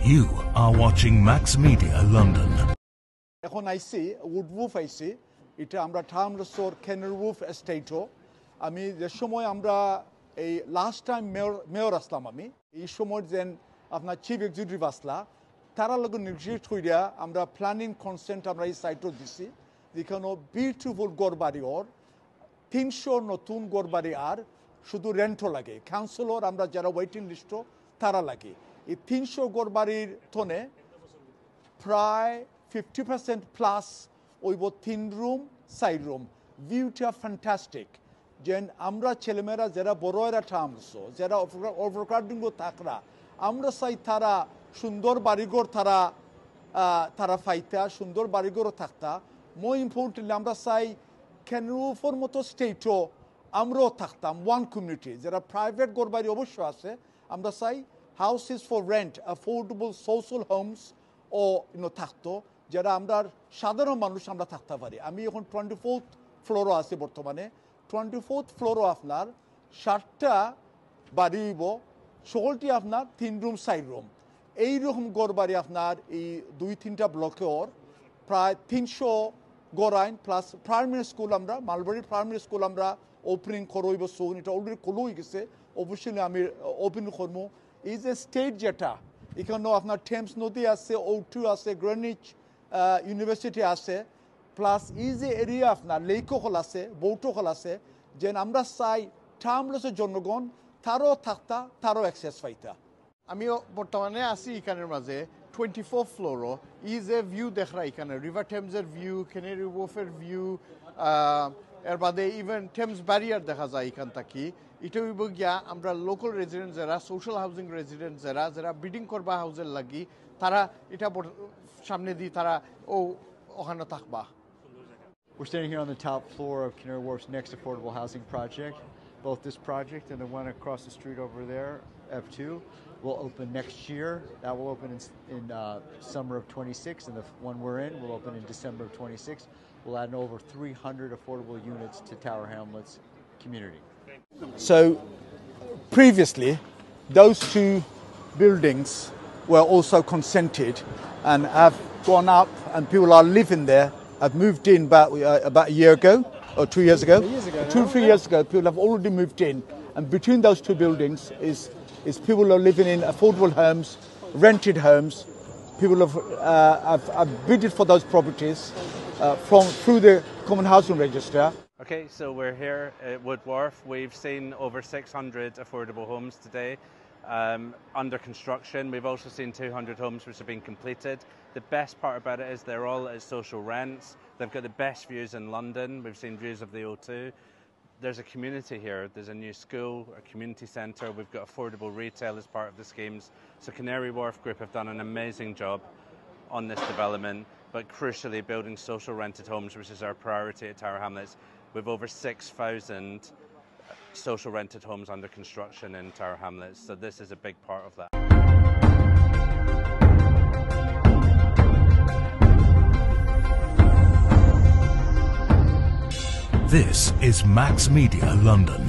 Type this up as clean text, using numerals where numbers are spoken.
You are watching Max Media London. এখন আইসি উডউফ আইসি এটা আমরা টার্মলসর কেনারউফ এস্টেটও আমি যে সময় আমরা এই লাস্ট টাইম মেয়র আসলাম আমি এই সময় যেন আপনার চিফ এক্সিকিউটিভ আসলা তারা লগে নির্দেশ কইরা আমরা প্ল্যানিং কনসেন্ট আমরা এই সাইটও দিছি যেখানে বিউটিফুল গড়বাড়ি ওর 300 নতুন গড়বাড়ি আর শুধু রেন্টও লাগে কাউন্সিলর আমরা যারা ওয়েটিং লিস্টও তারা লাগে এই 300 গড়বাড়ির থনে প্রায় 50% প্লাস ওইব 3 রুম 4 রুম ভিউটা ফ্যান্টাস্টিক যেন আমরা ছেলেমেয়েরা যারা বড়রা টার্মসো যারা ওভারক্রাউডিং থাকরা আমরা চাই তারা সুন্দর বাড়িঘর তারা ফাইতা সুন্দর বাড়িঘরও থাকতা মোর ইম্পর্টেন্টলি আমরা চাই কেনারউফের মতো স্টেটও আমরাও থাকতাম ওয়ান কমিউনিটি যারা প্রাইভেট ঘর বাড়ি অবশ্য আছে আমরা চাই houses for rent affordable social homes ও থাকতো যারা আমরা সাধারণ মানুষ আমরা থাকতে পারি আমি এখন 24th ফ্লোরও আছি বর্তমানে 24th ফ্লোরও আপনার 7টা বাড়ি হইব সকলটি আপনার 3 রুম 4 রুম এইরকম গড় বাড়ি আপনার এই 2-3টা ব্লকের প্রায় 300 গড় আইন প্লাস প্রাইমারি স্কুল আমরা মালবাড়ি প্রাইমারি স্কুল আমরা ওপেনিং করব সোন এটা অলরেডি খোলা হয়ে গেছে অবশ্যই আমি ওপেনিং করবো এই যে স্টেট যেটা এখানেও আপনার টেমস নদী আছে O2 আছে গ্রেনিচ ইউনিভার্সিটি আছে প্লাস এই যে এরিয়া আপনার লেকও হল আছে বৌটো হল আছে যেন আমরা চাই টার্মলসের জনগণ তারও থাকতা তারও অ্যাক্সেস পাইতা আমিও বর্তমানে আছি এখানের মাঝে 24 ফ্লোরও ইজ এ ভিউ দেখরা এখানে রিভার টেমসের ভিউ কেনারি ওয়ফের ভিউ এর বাদে ইভেন টেমস ব্যারিয়ার দেখা যায় এখান থেকে এটা হইব গিয়া আমরা লোকাল রেজিডেন্ট যারা সোশ্যাল হাউজিং রেজিডেন্ট যারা বিল্ডিং করবা হাউসের লাগি তারা এটা সামনে দিয়ে তারা ওখানে থাকবা We're standing here on the top floor of Canary Wharf's next affordable housing project. Both this project and the one across the street over there, F2, will open next year. That will open in summer of 26, and the one we're in will open in December of 26. We'll add over 300 affordable units to Tower Hamlets community. So previously those two buildings were also consented and have gone up and people are living there. I've moved in about a year ago or 2 years ago. 3 years ago people have already moved in and between those two buildings is people are living in affordable homes, rented homes. People have bidded for those properties through the Common Housing Register. Okay, so we're here at Wood Wharf. We've seen over 600 affordable homes today under construction. We've also seen 200 homes which have been completed. The best part about it is they're all at social rents. They've got the best views in London. We've seen views of the O2. There's a community here. There's a new school, a community centre. We've got affordable retail as part of the schemes. So Canary Wharf Group have done an amazing job on this development, but crucially building social rented homes, which is our priority at Tower Hamlets. We've over 6,000 social rented homes under construction in Tower Hamlets, so this is a big part of that. This is Max Media London.